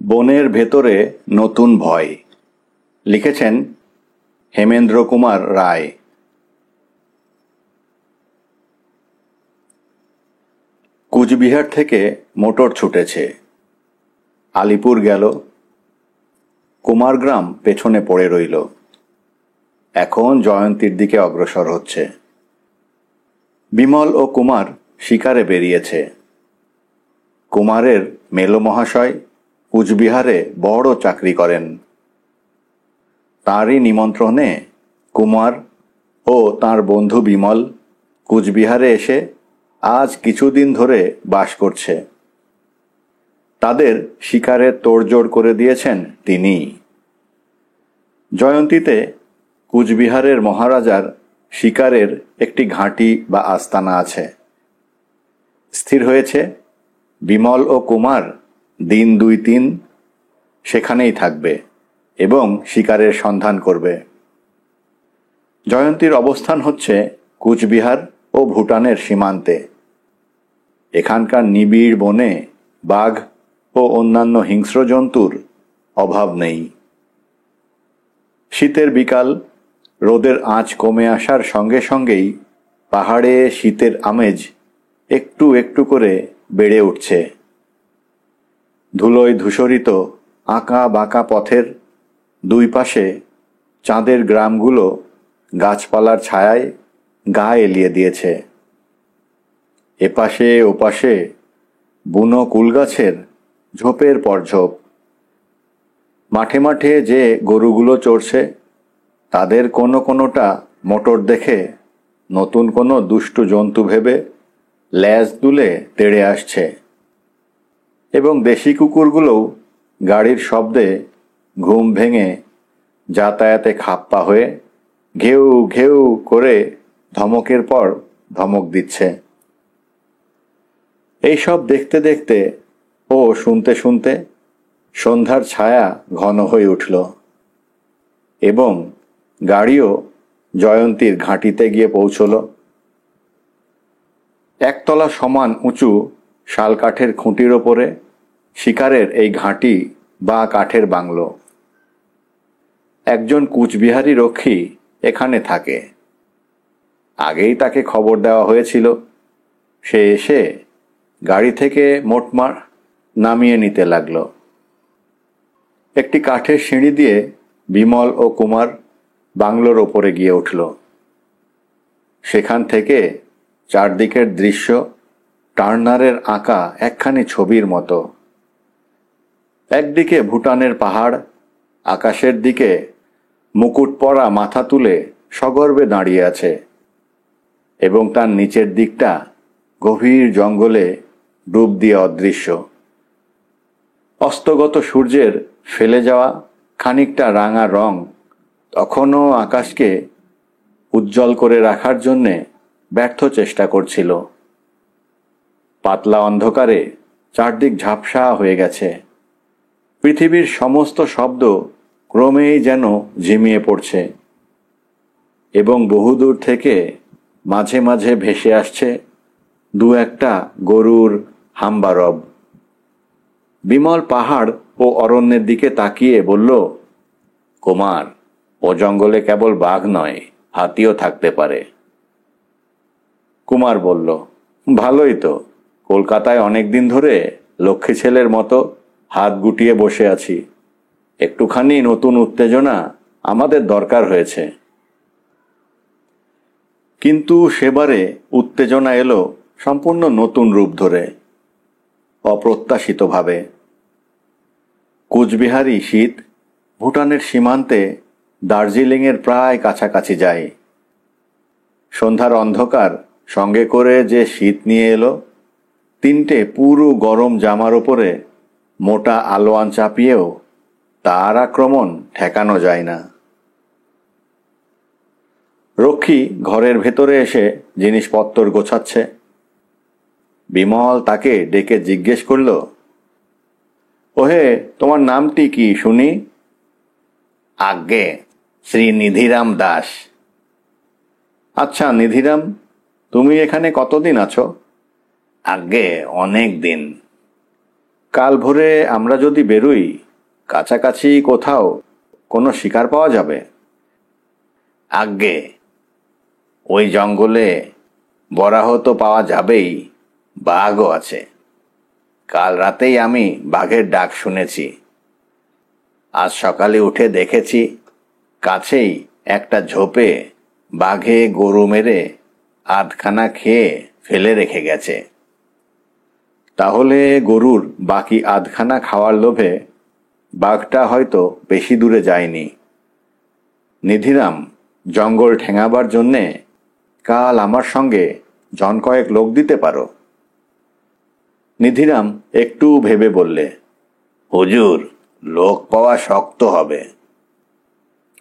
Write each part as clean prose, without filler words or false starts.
বনের ভেতরে নতুন ভয়। লিখেছেন হেমেন্দ্র কুমার রায়। কুচবিহার থেকে মোটর ছুটেছে, আলিপুর গেল, কুমারগ্রাম পেছনে পড়ে রইল। এখন জয়ন্তীর দিকে অগ্রসর হচ্ছে। বিমল ও কুমার শিকারে বেরিয়েছে। কুমারের মেলো মহাশয় কুচবিহারে বড় চাকরি করেন। তাঁরই নিমন্ত্রণে কুমার ও তাঁর বন্ধু বিমল কুচবিহারে এসে আজ কিছুদিন ধরে বাস করছে। তাদের শিকারে তোড়জোড় করে দিয়েছেন তিনি। জয়ন্তীতে কুচবিহারের মহারাজার শিকারের একটি ঘাঁটি বা আস্তানা আছে। স্থির হয়েছে বিমল ও কুমার দিন 2-3 সেখানেই থাকবে এবং শিকারের সন্ধান করবে। জয়ন্তীর অবস্থান হচ্ছে কুচবিহার ও ভুটানের সীমান্তে। এখানকার নিবিড় বনে বাঘ ও অন্যান্য হিংস্র জন্তুর অভাব নেই। শীতের বিকাল, রোদের আঁচ কমে আসার সঙ্গে সঙ্গেই পাহাড়ে শীতের আমেজ একটু একটু করে বেড়ে উঠছে। ধুলোয় ধূসরিত আঁকা বাঁকা পথের দুই পাশে চাঁদের গ্রামগুলো গাছপালার ছায়ায় গা এলিয়ে দিয়েছে। এপাশে ওপাশে বুনো কুলগাছের ঝোপের পর ঝোপ। মাঠে মাঠে যে গরুগুলো চড়ছে তাদের কোনোটা মোটর দেখে নতুন কোনো দুষ্টু জন্তু ভেবে ল্যাজ তুলে তেড়ে আসছে, এবং দেশি কুকুরগুলোও গাড়ির শব্দে ঘুম ভেঙে যাতায়াতে খাপ্পা হয়ে ঘেউ ঘেউ করে ধমকের পর ধমক দিচ্ছে। এইসব দেখতে দেখতে ও শুনতে শুনতে সন্ধ্যার ছায়া ঘন হয়ে উঠল এবং গাড়িও জয়ন্তীর ঘাঁটিতে গিয়ে পৌঁছল। একতলা সমান উঁচু শালকাঠের খুঁটির ওপরে শিকারের এই ঘাঁটি বা কাঠের বাংলো। একজন কুচবিহারী রক্ষী এখানে থাকে। আগেই তাকে খবর দেওয়া হয়েছিল। সে এসে গাড়ি থেকে মোটমার নামিয়ে নিতে লাগল। একটি কাঠের সিঁড়ি দিয়ে বিমল ও কুমার বাংলোর ওপরে গিয়ে উঠল। সেখান থেকে চারদিকের দৃশ্য টার্নারের আঁকা একখানি ছবির মতো। একদিকে ভুটানের পাহাড়, আকাশের দিকে মুকুট পরা মাথা তুলে সগর্বে দাঁড়িয়ে আছে, এবং তার নিচের দিকটা গভীর জঙ্গলে ডুব দিয়ে অদৃশ্য। অস্তগত সূর্যের ফেলে যাওয়া খানিকটা রাঙা রং তখনও আকাশকে উজ্জ্বল করে রাখার জন্যে ব্যর্থ চেষ্টা করছিল। পাতলা অন্ধকারে চারদিক ঝাপসা হয়ে গেছে। পৃথিবীর সমস্ত শব্দ ক্রমেই যেন ঝিমিয়ে পড়ছে, এবং বহুদূর থেকে মাঝে মাঝে ভেসে আসছে দু একটা গরুর হাম্বারব। বিমল পাহাড় ও অরণ্যের দিকে তাকিয়ে বলল, কুমার, ও জঙ্গলে কেবল বাঘ নয়, হাতিও থাকতে পারে। কুমার বলল, ভালোই তো। কলকাতায় অনেকদিন ধরে লক্ষ্মী ছেলের মতো হাত গুটিয়ে বসে আছি। একটুখানি নতুন উত্তেজনা আমাদের দরকার হয়েছে। কিন্তু সেবারে উত্তেজনা এলো সম্পূর্ণ নতুন রূপ ধরে, অপ্রত্যাশিতভাবে। কুচবিহারি শীত ভুটানের সীমান্তে দার্জিলিংয়ের প্রায় কাছাকাছি যায়। সন্ধ্যার অন্ধকার সঙ্গে করে যে শীত নিয়ে এলো, 3টে পুরো গরম জামার ওপরে মোটা আলোয়ান চাপিয়েও তার আক্রমণ ঠেকানো যায় না। রক্ষী ঘরের ভেতরে এসে জিনিসপত্র গোছাচ্ছে। বিমল তাকে ডেকে জিজ্ঞেস করল, ওহে, তোমার নামটি কি শুনি? আজ্ঞে, শ্রী নিধিরাম দাস। আচ্ছা নিধিরাম, তুমি এখানে কতদিন আছো? আজ্ঞে, অনেক দিন। কাল ভোরে আমরা যদি বেরোই, কাছাকাছি কোথাও কোনো শিকার পাওয়া যাবে? আজ্ঞে, ওই জঙ্গলে বরাহ তো পাওয়া যাবেই, বাঘও আছে। কাল রাতেই আমি বাঘের ডাক শুনেছি। আজ সকালে উঠে দেখেছি কাছেই একটা ঝোপে বাঘে গরু মেরে আধখানা খেয়ে ফেলে রেখে গেছে। তাহলে গরুর বাকি আধখানা খাওয়ার লোভে বাঘটা হয়তো বেশি দূরে যায়নি। নিধিরাম, জঙ্গল ঠেঙাবার জন্যে কাল আমার সঙ্গে জন কয়েক লোক দিতে পারো? নিধিরাম একটু ভেবে বললে, হুজুর, লোক পাওয়া শক্ত হবে।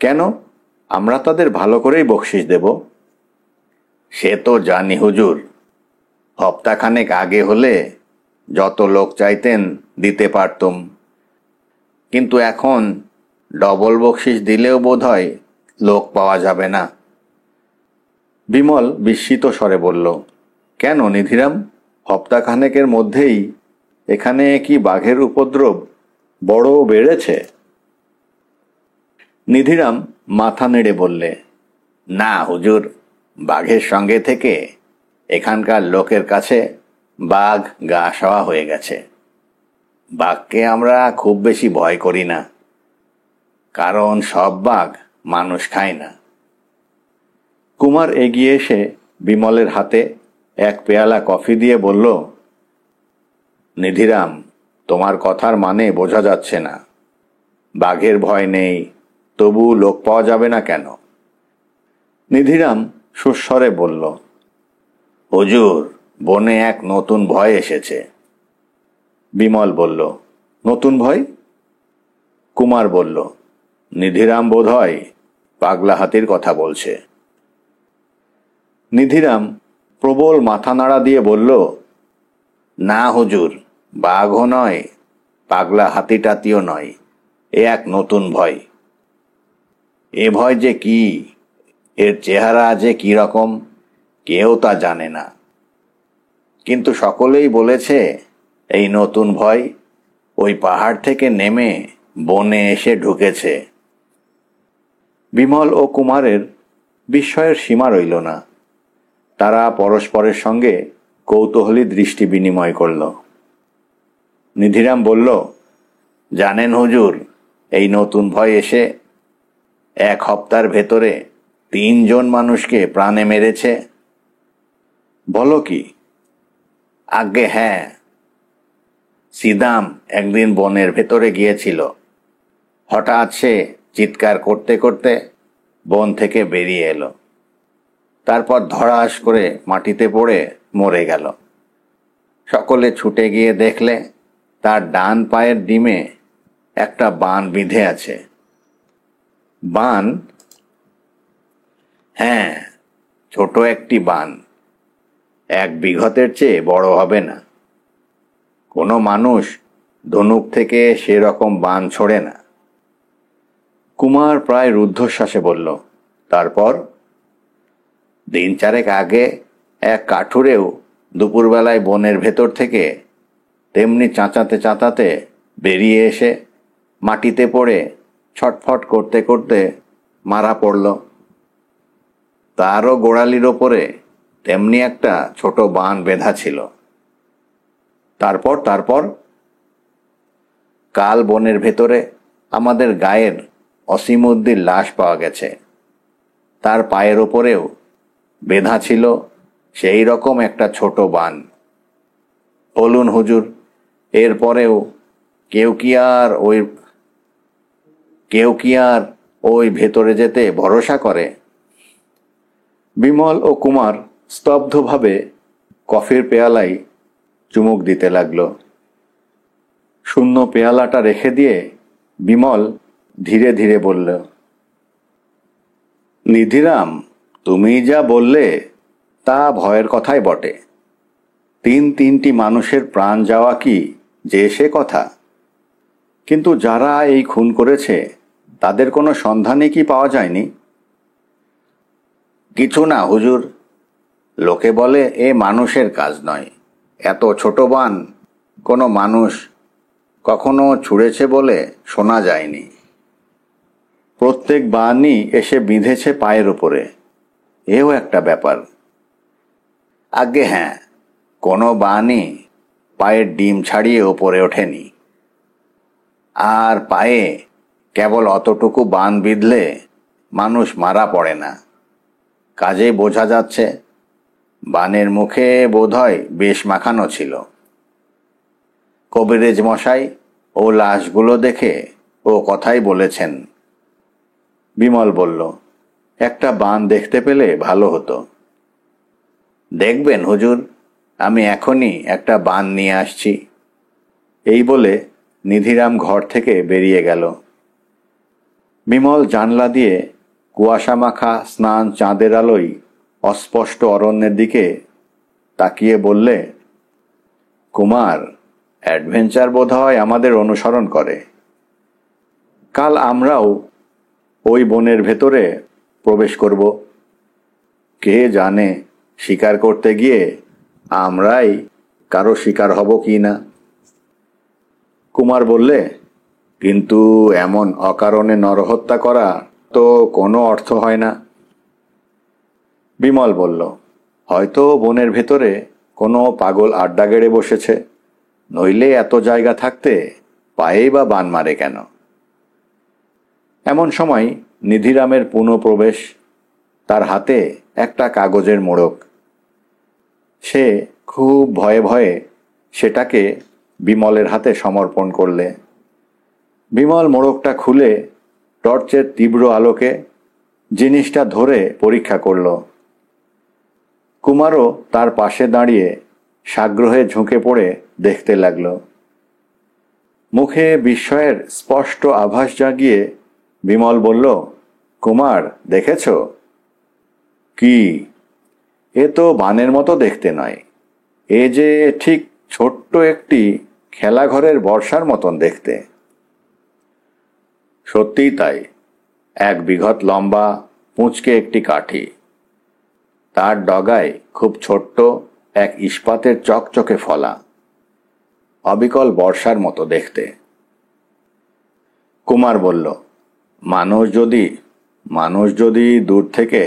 কেন? আমরা তাদের ভালো করেই বকশিস দেব। সে তো জানি হুজুর, হপ্তাখানেক আগে হলে যত লোক চাইতেন দিতে পারতুম, কিন্তু এখন ডবল বকশিস দিলেও বোধহয় লোক পাওয়া যাবে না। বিমল বিস্মিত স্বরে বলল, কেন নিধিরাম, হপ্তাখানেকের মধ্যেই এখানে কি বাঘের উপদ্রব বড় বেড়েছে? নিধিরাম মাথা নেড়ে বললে, না হুজুর, বাঘের সঙ্গে থেকে এখানকার লোকের কাছে বাঘ গা সওয়া হয়ে গেছে। বাঘকে আমরা খুব বেশি ভয় করি না, কারণ সব বাঘ মানুষ খায় না। কুমার এগিয়ে এসে বিমলের হাতে এক পেয়ালা কফি দিয়ে বলল, নিধিরাম, তোমার কথার মানে বোঝা যাচ্ছে না। বাঘের ভয় নেই, তবু লোক পাওয়া যাবে না কেন? নিধিরাম সুস্বরে বলল, হুজুর, বনে এক নতুন ভয় এসেছে। বিমল বলল, নতুন ভয়? কুমার বলল, নিধিরাম বোধহয় পাগলা হাতির কথা বলছে। নিধিরাম প্রবল মাথা নাড়া দিয়ে বলল, না হুজুর, বাঘও নয়, পাগলা হাতি টাতিও নয়, এ এক নতুন ভয়। এ ভয় যে কি, এর চেহারা যে কি রকম, কেউ তা জানে না, কিন্তু সকলেই বলেছে এই নতুন ভয় ওই পাহাড় থেকে নেমে বনে এসে ঢুকেছে। বিমল ও কুমারের বিস্ময়ের সীমা রইল না। তারা পরস্পরের সঙ্গে কৌতূহলী দৃষ্টি বিনিময় করল। নিধিরাম বলল, জানেন হুজুর, এই নতুন ভয় এসে এক হপ্তার ভেতরে 3 জন মানুষকে প্রাণে মেরেছে। বলো কি? আজ্ঞে হ্যাঁ। সিদাম একদিন বনের ভেতরে গিয়েছিল। হঠাৎ সে চিৎকার করতে করতে বন থেকে বেরিয়ে এলো। তারপর ধড়াস করে মাটিতে পড়ে মরে গেল। সকলে ছুটে গিয়ে দেখলে তার ডান পায়ের ডিমে একটা বান বিঁধে আছে। বান? হ্যাঁ, ছোট একটি বান, 1 বিঘতের চেয়ে বড় হবে না। কোনো মানুষ ধনুক থেকে সেরকম বান ছোড়ে না। কুমার প্রায় রুদ্ধশ্বাসে বলল, তারপর? 3 4 আগে এক কাঠুরেও দুপুরবেলায় বনের ভেতর থেকে তেমনি চাঁচাতে চাঁচাতে বেরিয়ে এসে মাটিতে পড়ে ছটফট করতে করতে মারা পড়ল। তারও গোড়ালির ওপরে তেমনি একটা ছোট বান বেঁধা ছিল। তারপর? তারপর? কাল বনের ভেতরে আমাদের গায়ের অসীমউদ্দির লাশ পাওয়া গেছে। তার পায়ের ওপরেও বেঁধা ছিল সেই রকম একটা ছোট বান। বলুন হুজুর, এরপরেও কেউ কি আর ওই ভেতরে যেতে ভরসা করে? বিমল ও কুমার স্তব্ধভাবে কফির পেয়ালায় চুমুক দিতে লাগল। শূন্য পেয়ালাটা রেখে দিয়ে বিমল ধীরে ধীরে বলল, নিধিরাম, তুমি যা বললে তা ভয়ের কথাই বটে। 3টি মানুষের প্রাণ যাওয়া কি যে সে কথা? কিন্তু যারা এই খুন করেছে তাদের কোনো সন্ধানই কি পাওয়া যায়নি? কিছু না হুজুর, লোকে বলে এ মানুষের কাজ নয়। এত ছোট বান কোনো মানুষ কখনো ছুঁড়েছে বলে শোনা যায়নি। প্রত্যেক বানই এসে বিঁধেছে পায়ের উপরে, এও একটা ব্যাপার। আজ্ঞে হ্যাঁ, কোনো বানই পায়ের ডিম ছাড়িয়ে ওপরে ওঠেনি। আর পায়ে কেবল অতটুকু বান বিঁধলে মানুষ মারা পড়ে না। কাজেই বোঝা যাচ্ছে বানের মুখে বোধহয় বেশ মাখানো ছিল। কবিরেজ মশাই ও লাশগুলো দেখে ও কথাই বলেছেন। বিমল বলল, একটা বান দেখতে পেলে ভালো হতো। দেখবেন হুজুর, আমি এখনই একটা বান নিয়ে আসছি। এই বলে নিধিরাম ঘর থেকে বেরিয়ে গেল। বিমল জানলা দিয়ে কুয়াশা মাখা স্নান চাঁদের আলোয় অস্পষ্ট অরণ্যের দিকে তাকিয়ে বললে, কুমার, অ্যাডভেঞ্চার বোধহয় আমাদের অনুসরণ করে। কাল আমরাও ওই বনের ভেতরে প্রবেশ করব। কে জানে শিকার করতে গিয়ে আমরাই কারো শিকার হব কি না। কুমার বললে, কিন্তু এমন অকারণে নরহত্যা করা তো কোনো অর্থ হয় না। বিমল বলল, হয়তো বনের ভেতরে কোনো পাগল আড্ডা গেড়ে বসেছে, নইলে এত জায়গা থাকতে পায়েই বা বান মারে কেন। এমন সময় নিধিরামের পুনঃপ্রবেশ, তার হাতে একটা কাগজের মোড়ক। সে খুব ভয়ে ভয়ে সেটাকে বিমলের হাতে সমর্পণ করলে। বিমল মোড়কটা খুলে টর্চের তীব্র আলোকে জিনিসটা ধরে পরীক্ষা করল। কুমারও তার পাশে দাঁড়িয়ে সাগ্রহে ঝুঁকে পড়ে দেখতে লাগল। মুখে বিস্ময়ের স্পষ্ট আভাস জাগিয়ে বিমল বলল, কুমার, দেখেছ? কি? এ তো বানের মতো দেখতে নয়, এ যে ঠিক ছোট্ট একটি খেলাঘরের বর্ষার মতন দেখতে। সত্যিই তাই, 1 বিঘত লম্বা পুঁচকে একটি কাঠি, তার ডগায় খুব ছোট্ট এক ইস্পাতের চকচকে ফলা, অবিকল বর্ষার মতো দেখতে। কুমার বলল, মানুষ যদি দূর থেকে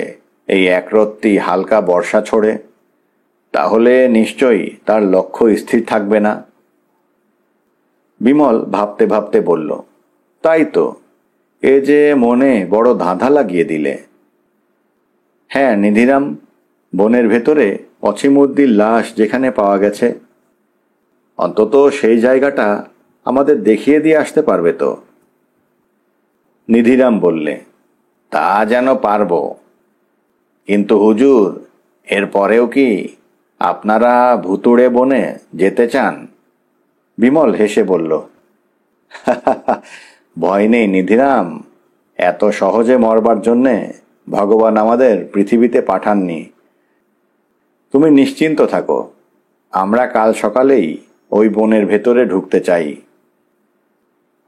এই একরত্তি হালকা বর্ষা ছোড়ে, তাহলে নিশ্চয়ই তার লক্ষ্য স্থির থাকবে না। বিমল ভাবতে ভাবতে বলল, তাই তো, এ যে মনে বড় ধাঁধা লাগিয়ে দিলে। হ্যাঁ নিধিরাম, বনের ভেতরে অছিমুদ্দির লাশ যেখানে পাওয়া গেছে, অন্তত সেই জায়গাটা আমাদের দেখিয়ে দিয়ে আসতে পারবে তো? নিধিরাম বললে, তা যেন পারবো, কিন্তু হুজুর, এর পরেও কি আপনারা ভুতুড়ে বনে যেতে চান? বিমল হেসে বলল, ভয় নেই নিধিরাম, এত সহজে মরবার জন্যে ভগবান আমাদের পৃথিবীতে পাঠাননি। তুমি নিশ্চিন্ত থাকো, আমরা কাল সকালেই ওই বনের ভেতরে ঢুকতে চাই।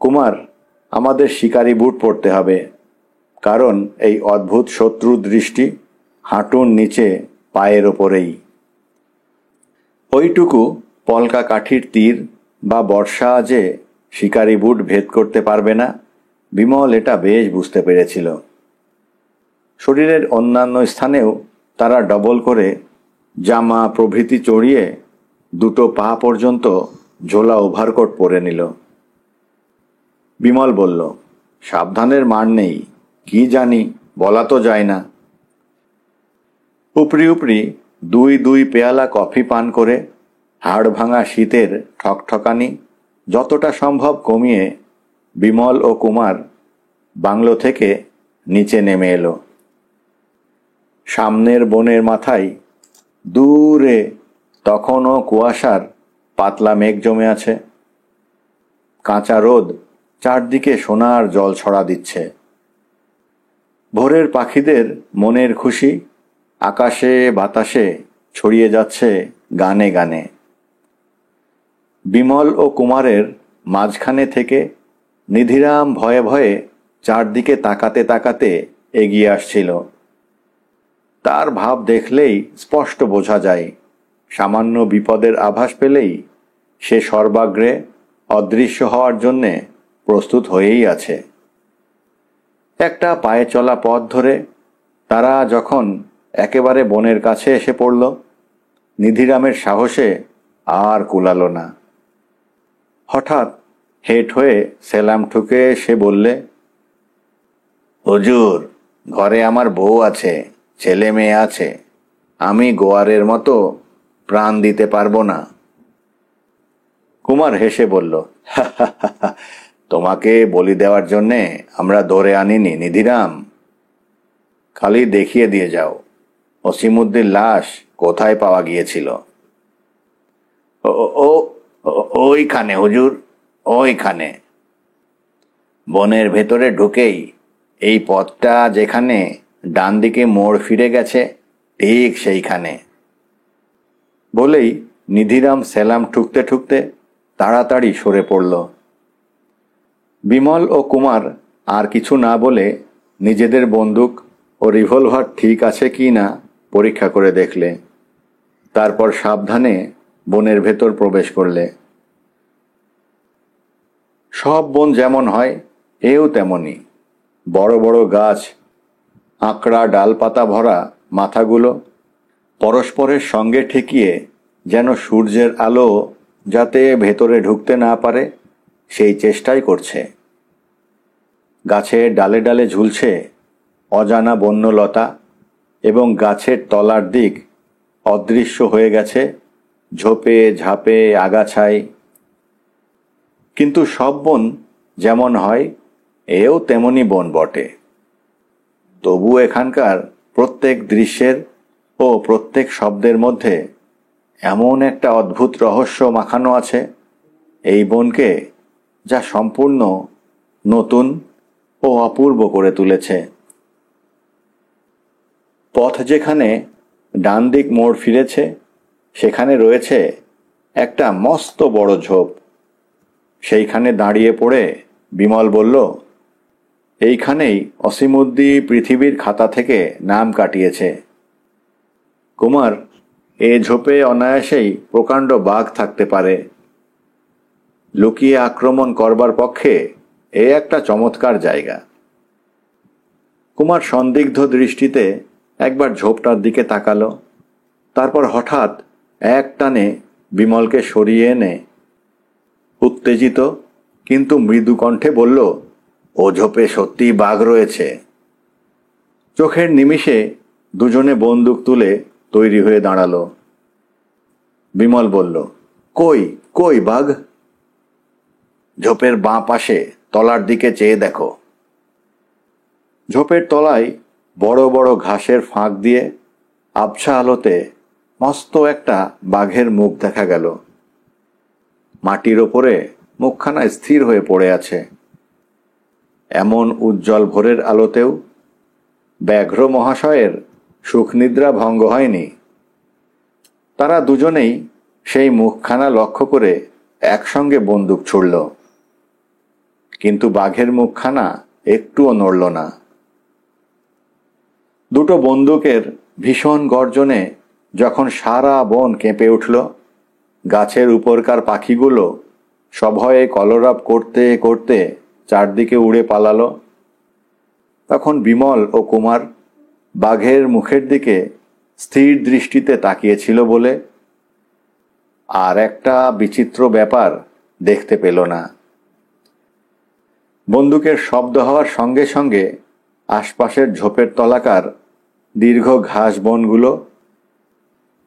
কুমার, আমাদের শিকারি বুট পরতে হবে, কারণ এই অদ্ভুত শত্রু দৃষ্টি হাঁটুর নিচে পায়ের ওপরেই। ওইটুকু পলকা কাঠির তীর বা বর্ষা যে শিকারি বুট ভেদ করতে পারবে না, বিমল এটা বেশ বুঝতে পেরেছিল। শরীরের অন্যান্য স্থানেও তারা ডবল করে জামা প্রভৃতি চড়িয়ে 2 পা পর্যন্ত ঝোলা ওভারকোট পরে নিল। বিমল বলল, সাবধানের মার নেই, কি জানি, বলা তো যায় না। উপরি উপরি 2 পেয়ালা কফি পান করে হাড় ভাঙা শীতের ঠকঠকানি যতটা সম্ভব কমিয়ে বিমল ও কুমার বাংলো থেকে নিচে নেমে এলো। সামনের বনের মাথায় দূরে তখনও কুয়াশার পাতলা মেঘ জমে আছে। কাঁচা রোদ চারদিকে সোনার জল ছড়া দিচ্ছে। ভোরের পাখিদের মনের খুশি আকাশে বাতাসে ছড়িয়ে যাচ্ছে গানে গানে। বিমল ও কুমারের মাঝখানে থেকে নিধিরাম ভয়ে ভয়ে চারদিকে তাকাতে তাকাতে এগিয়ে আসছিল। তার ভাব দেখলেই স্পষ্ট বোঝা যায়, সামান্য বিপদের আভাস পেলেই সে সর্বাগ্রে অদৃশ্য হওয়ার জন্যে প্রস্তুত হয়েই আছে। একটা পায়ে চলা পথ ধরে তারা যখন একেবারে বনের কাছে এসে পড়ল, নিধিরামের সাহসে আর কুলালো না। হঠাৎ হেঁট হয়ে সেলাম ঠুকে সে বললে, হুজুর, ঘরে আমার বউ আছে, ছেলে মেয়ে আছে, আমি গোয়ারের মতো প্রাণ দিতে পারবো না। কুমার হেসে বলল, তোমাকে বলি দেওয়ার জন্যে আমরা ধরে আনিনি নিধিরাম, খালি দেখিয়ে দিয়ে যাও অসীমুদ্দিন লাশ কোথায় পাওয়া গিয়েছিল। ওইখানে হুজুর, ওইখানে। বনের ভেতরে ঢুকেই এই পথটা যেখানে ডান দিকে মোড় ফিরে গেছে, ঠিক সেইখানে। বলেই নিধিরাম সেলাম ঠুকতে ঠুকতে তাড়াতাড়ি সরে পড়ল। বিমল ও কুমার আর কিছু না বলে নিজেদের বন্দুক ও রিভলভার ঠিক আছে কি না পরীক্ষা করে দেখলে। তারপর সাবধানে বনের ভেতর প্রবেশ করলে। সব বন যেমন হয়, এও তেমনই। বড় বড় গাছ, আঁকড়া ডালপাতা ভরা মাথাগুলো পরস্পরের সঙ্গে ঠেকিয়ে যেন সূর্যের আলো যাতে ভেতরে ঢুকতে না পারে সেই চেষ্টাই করছে। গাছের ডালে ডালে ঝুলছে অজানা বন্যলতা এবং গাছের তলার দিক অদৃশ্য হয়ে গেছে ঝোপে ঝাপে আগাছায়। কিন্তু সব বন যেমন হয়, এও তেমনি বন বটে। তবু এখানকার প্রত্যেক দৃশ্যের ও প্রত্যেক শব্দের মধ্যে এমন একটা অদ্ভুত রহস্য মাখানো আছে এই বনকে, যা সম্পূর্ণ নতুন ও অপূর্ব করে তুলেছে। পথ যেখানে ডান দিক মোড় ফিরেছে, সেখানে রয়েছে একটা মস্ত বড় ঝোপ। সেইখানে দাঁড়িয়ে পড়ে বিমল বলল, এইখানেই অসীমুদ্দি পৃথিবীর খাতা থেকে নাম কাটিয়েছে। কুমার, এ ঝোপে অনায়াসেই প্রকাণ্ড বাঘ থাকতে পারে। লুকিয়ে আক্রমণ করবার পক্ষে এ একটা চমৎকার জায়গা। কুমার সন্দিগ্ধ দৃষ্টিতে একবার ঝোপটার দিকে তাকালো। তারপর হঠাৎ এক টানে বিমলকে সরিয়ে এনে উত্তেজিত কিন্তু মৃদু কণ্ঠে বলল, ও ঝোপে সত্যিই বাঘ রয়েছে। চোখের নিমিষে দুজনে বন্দুক তুলে তৈরি হয়ে দাঁড়ালো। বিমল বলল, কই কই বাঘ? ঝোপের বাঁ পাশে তলার দিকে চেয়ে দেখো। ঝোপের তলায় বড় বড় ঘাসের ফাঁক দিয়ে আবছা আলোতে মস্ত একটা বাঘের মুখ দেখা গেল। মাটির ওপরে মুখখানা স্থির হয়ে পড়ে আছে। এমন উজ্জ্বল ভোরের আলোতেও ব্যাঘ্র মহাশয়ের সুখনিদ্রা ভঙ্গ হয়নি। তারা দুজনেই সেই মুখখানা লক্ষ্য করে একসঙ্গে বন্দুক ছুড়ল, কিন্তু বাঘের মুখখানা একটুও নড়ল না। দুটো বন্দুকের ভীষণ গর্জনে যখন সারা বন কেঁপে উঠল, গাছের উপরকার পাখিগুলো সভয়ে কলরব করতে করতে চারদিকে উড়ে পালালো, তখন বিমল ও কুমার বাঘের মুখের দিকে স্থির দৃষ্টিতে তাকিয়েছিল বলে আর একটা বিচিত্র ব্যাপার দেখতে পেল না। বন্দুকের শব্দ হওয়ার সঙ্গে সঙ্গে আশপাশের ঝোপের তলাকার দীর্ঘ ঘাস বনগুলো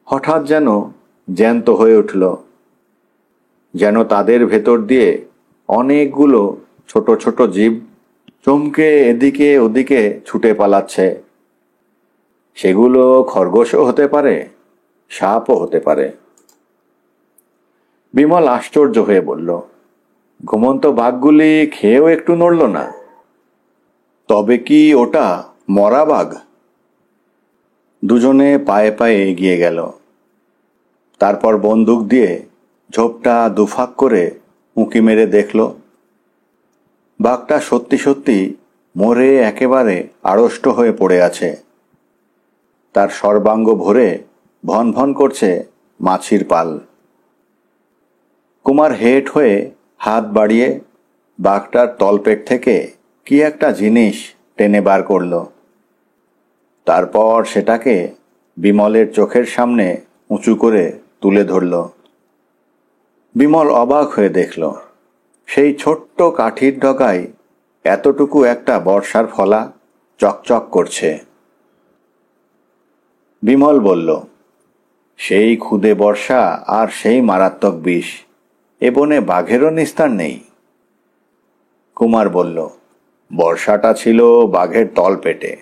হঠাৎ যেন জ্যান্ত হয়ে উঠল, যেন তাদের ভেতর দিয়ে অনেকগুলো ছোট ছোট জীব চমকে এদিকে ওদিকে ছুটে পালাচ্ছে। সেগুলো খরগোশও হতে পারে, সাপও হতে পারে। বিমল আশ্চর্য হয়ে বলল, ঘুমন্ত বাঘগুলি খেয়েও একটু নড়ল না? তবে কি ওটা মরা বাঘ? দুজনে পায়ে পায়ে এগিয়ে গেল। তারপর বন্দুক দিয়ে ঝোপটা দুফাক করে উঁকি মেরে দেখল, বাঘটা সত্যি সত্যি মরে একেবারে আড়ষ্ট হয়ে পড়ে আছে। তার সর্বাঙ্গ ভরে ভন ভন করছে মাছির পাল। কুমার হেঁট হয়ে হাত বাড়িয়ে বাঘটার তলপেট থেকে কি একটা জিনিস টেনে বার করল। তারপর সেটাকে বিমলের চোখের সামনে উঁচু করে তুলে ধরল। বিমল অবাক হয়ে দেখল, সেই ছোট্ট কাঠির ডগায় এতটুকু একটা বর্ষার ফলা চকচক করছে। বিমল বলল, সেই খুদে বর্ষা আর সেই মারাত্মক বিষ, এ বনে বাঘেরও নিস্তার নেই। কুমার বলল, বর্ষাটা ছিল বাঘের তলপেটে,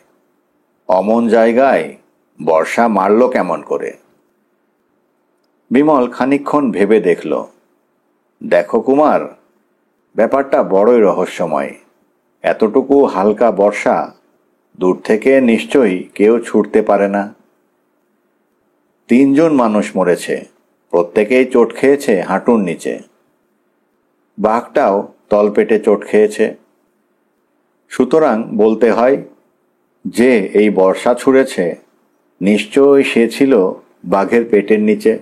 অমন জায়গায় বর্ষা মারল কেমন করে? বিমল খানিকক্ষণ ভেবে দেখল, দেখো কুমার, ব্যাপারটা বড়ই রহস্যময়। এতটুকু হালকা বর্ষা দূর থেকে নিশ্চয়ই কেউ ছুটতে পারে না। 3 জন মানুষ মরেছে, প্রত্যেকেই চোট খেয়েছে হাঁটুর নিচে। বাঘটাও তলপেটে চোট খেয়েছে। সুতরাং বলতে হয়, যে এই বর্ষা ছুঁড়েছে নিশ্চয়ই সে ছিল বাঘের পেটের নিচে।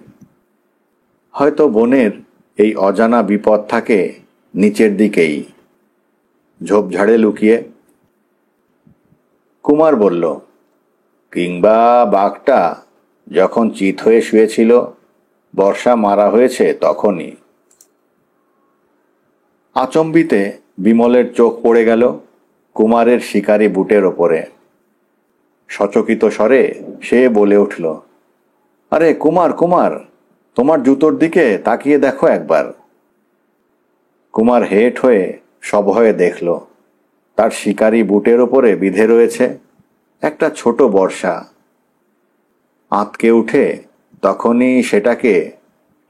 হয়তো বনের এই অজানা বিপদ থাকে নিচের দিকেই, ঝোপঝাড়ে লুকিয়ে। কুমার বলল, কিংবা বাঘটা যখন চিত হয়ে শুয়েছিল বর্ষা মারা হয়েছে তখনই। আচম্বিতে বিমলের চোখ পড়ে গেল কুমারের শিকারি বুটের ওপরে। সচকিত স্বরে সে বলে উঠল, আরে কুমার, কুমার, তোমার জুতোর দিকে তাকিয়ে দেখো একবার। কুমার হেঁট হয়ে সভয়ে দেখল, তার শিকারি বুটের ওপরে বিধে রয়েছে একটা ছোট বর্ষা। আঁতকে উঠে তখনই সেটাকে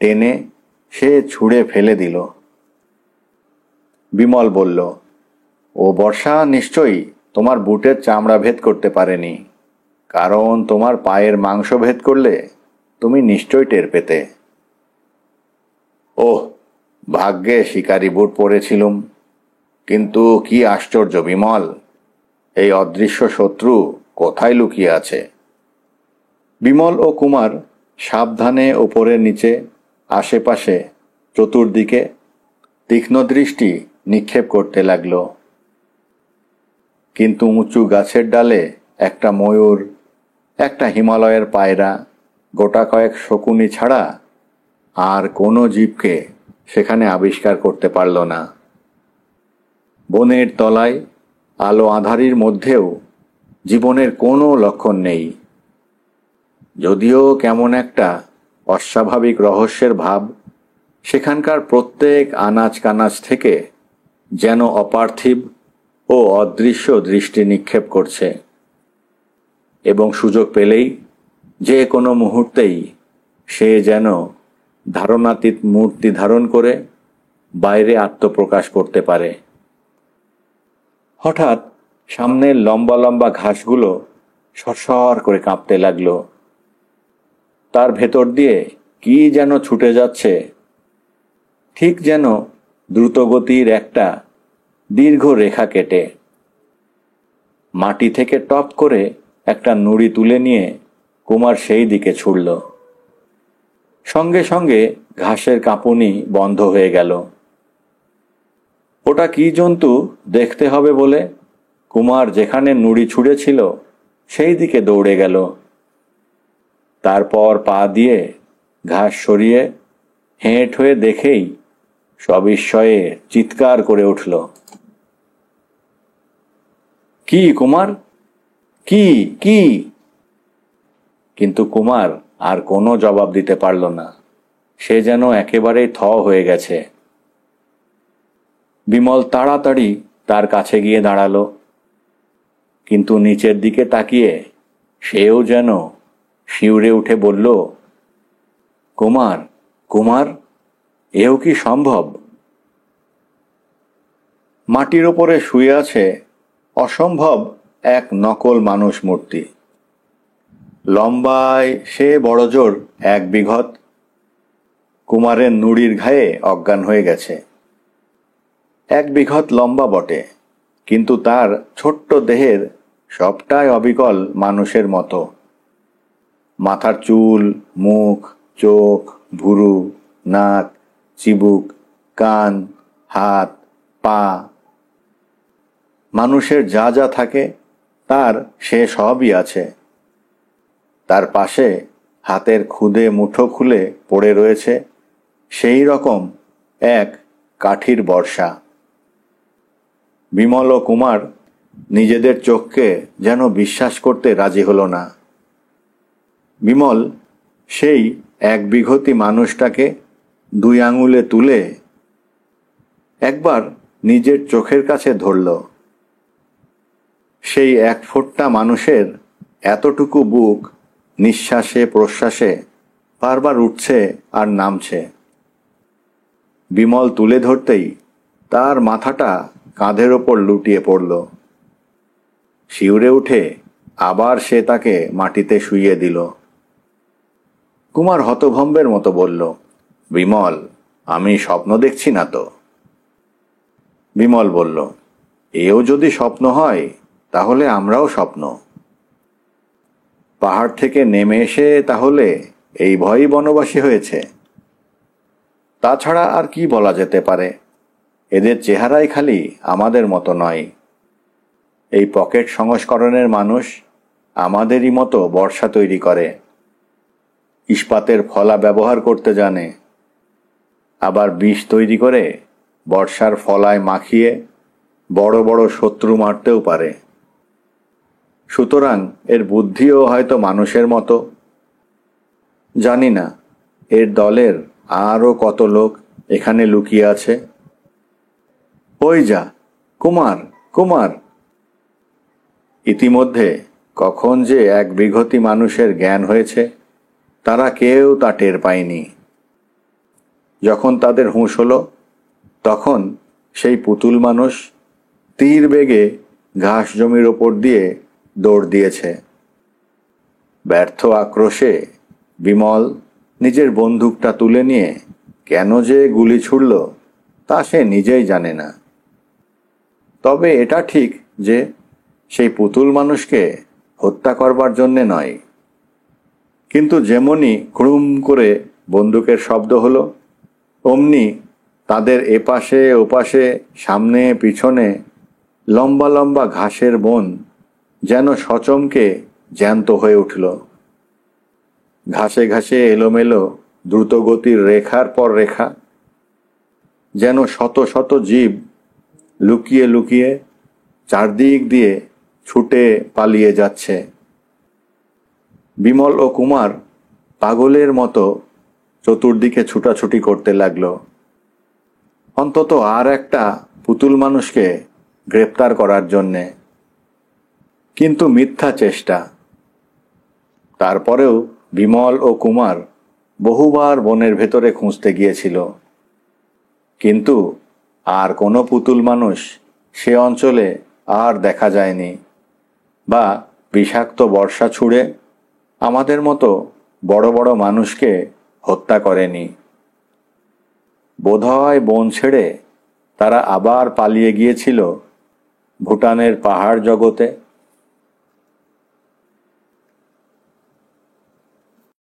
টেনে সে ছুঁড়ে ফেলে দিল। বিমল বলল, ও বর্ষা নিশ্চয়ই তোমার বুটের চামড়া ভেদ করতে পারেনি, কারণ তোমার পায়ের মাংস ভেদ করলে তুমি নিশ্চয়ই টের পেতে। ওহ, ভাগ্যে শিকারি বুট পরেছিলুম। কিন্তু কি আশ্চর্য বিমল, এই অদৃশ্য শত্রু কোথায় লুকিয়ে আছে? বিমল ও কুমার সাবধানে ওপরে নিচে আশেপাশে চতুর্দিকে তীক্ষ্ণ দৃষ্টি নিক্ষেপ করতে লাগল। কিন্তু উঁচু গাছের ডালে একটা ময়ূর, একটা হিমালয়ের পায়রা, গোটা কয়েক শকুনি ছাড়া আর কোনো জীবকে সেখানে আবিষ্কার করতে পারল না। বনের তলায় আলো আঁধারির মধ্যেও জীবনের কোনো লক্ষণ নেই। যদিও কেমন একটা অস্বাভাবিক রহস্যের ভাব সেখানকার প্রত্যেক আনাচ কানাচ থেকে যেন অপার্থিব ও অদৃশ্য দৃষ্টি নিক্ষেপ করছে, এবং সুযোগ পেলেই যে কোনো মুহূর্তেই সে যেন ধারণাতীত মূর্তি ধারণ করে বাইরে আত্মপ্রকাশ করতে পারে। হঠাৎ সামনের লম্বা লম্বা ঘাসগুলো সরসর করে কাঁপতে লাগলো। তার ভেতর দিয়ে কি যেন ছুটে যাচ্ছে, ঠিক যেন দ্রুতগতির একটা দীর্ঘ রেখা কেটে। মাটি থেকে টপ করে একটা নুড়ি তুলে নিয়ে কুমার সেই দিকে ছুড়ল। সঙ্গে সঙ্গে ঘাসের কাঁপুনি বন্ধ হয়ে গেল। ওটা কি জন্তু দেখতে হবে বলে কুমার যেখানে নুড়ি ছুঁড়েছিল সেই দিকে দৌড়ে গেল। তারপর পা দিয়ে ঘাস সরিয়ে হেঁট হয়ে দেখেই সবিস্ময়ে চিৎকার করে উঠল, কি কুমার, কি কি? কিন্তু কুমার আর কোনো জবাব দিতে পারল না। সে যেন একেবারেই থ হয়ে গেছে। বিমল তাড়াতাড়ি তার কাছে গিয়ে দাঁড়ালো, কিন্তু নিচের দিকে তাকিয়ে সেও যেন শিউরে উঠে বলল, কুমার, কুমার, এও কি সম্ভব? মাটির ওপরে শুয়ে আছে অসম্ভব এক নকল মানুষ মূর্তি। লম্বায় সে বড়জোর 1 বিঘত। কুমারের নুড়ির ঘায়ে অজ্ঞান হয়ে গেছে। 1 বিঘত লম্বা বটে, কিন্তু তার ছোট্ট দেহের সবটাই অবিকল মানুষের মতো। মাথার চুল, মুখ, চোখ, ভুরু, নাক, চিবুক, কান, হাত, পা। মানুষের যা যা থাকে তার সে সবই আছে। তার পাশে হাতের খুদে মুঠো খুলে পড়ে রয়েছে সেই রকম এক কাঠির বর্ষা। বিমল ও কুমার নিজেদের চোখকে যেন বিশ্বাস করতে রাজি হলো না। বিমল সেই এক বিঘতি মানুষটাকে 2 আঙুলে তুলে একবার নিজের চোখের কাছে ধরল। সেই এক ফোঁটা মানুষের এতটুকু বুক নিঃশ্বাসে প্রশ্বাসে বারবার উঠছে আর নামছে। বিমল তুলে ধরতেই তার মাথাটা কাঁধের ওপর লুটিয়ে পড়ল। শিউরে উঠে আবার সে তাকে মাটিতে শুইয়ে দিল। কুমার হতভম্বের মতো বলল, বিমল, আমি স্বপ্ন দেখছি না তো? বিমল বলল, এও যদি স্বপ্ন হয় তাহলে আমরাও স্বপ্ন। পাহাড় থেকে নেমে এসে তাহলে এই ভয়ই বনবাসী হয়েছে। তাছাড়া আর কি বলা যেতে পারে? এদের চেহারাই খালি আমাদের মতো নয়। এই পকেট সংস্করণের মানুষ আমাদেরই মতো বর্ষা তৈরি করে, ইস্পাতের ফলা ব্যবহার করতে জানে, আবার বিষ তৈরি করে বর্ষার ফলায় মাখিয়ে বড় বড় শত্রু মারতেও পারে। সুতরাং এর বুদ্ধিও হয়তো মানুষের মতো। জানি না এর দলের আরও কত লোক এখানে লুকিয়ে আছে। ওই যা, কুমার, কুমার! ইতিমধ্যে কখন যে এক বিঘতি মানুষের জ্ঞান হয়েছে তারা কেউ তা টের পায়নি। যখন তাদের হুঁশ হলো তখন সেই পুতুল মানুষ তীর বেগে ঘাস জমির ওপর দিয়ে দৌড় দিয়েছে। ব্যর্থ আক্রোশে বিমল নিজের বন্দুকটা তুলে নিয়ে কেন যে গুলি ছুড়ল তা সে নিজেই জানে না। তবে এটা ঠিক যে সেই পুতুল মানুষকে হত্যা করবার জন্যে নয়। কিন্তু যেমনি ক্রুম করে বন্দুকের শব্দ হলো, অমনি তাদের এপাশে ওপাশে সামনে পিছনে লম্বা লম্বা ঘাসের বন যেন সচমকে জ্যান্ত হয়ে উঠল। ঘাসে ঘাসে এলোমেলো দ্রুতগতির রেখার পর রেখা, যেন শত শত জীব লুকিয়ে লুকিয়ে চারদিক দিয়ে ছুটে পালিয়ে যাচ্ছে। বিমল ও কুমার পাগলের মতো চতুর্দিকে ছুটাছুটি করতে লাগলো, অন্তত আর একটা পুতুল মানুষকে গ্রেপ্তার করার জন্যে। কিন্তু মিথ্যা চেষ্টা। তারপরেও বিমল ও কুমার বহুবার বনের ভেতরে খুঁজতে গিয়েছিল, কিন্তু আর কোনো পুতুল মানুষ সে অঞ্চলে আর দেখা যায়নি, বা বিষাক্ত বর্ষা ছুঁড়ে আমাদের মতো বড় বড় মানুষকে হত্যা করেনি। বোধহয় বন ছেড়ে তারা আবার পালিয়ে গিয়েছিল ভুটানের পাহাড় জগতে।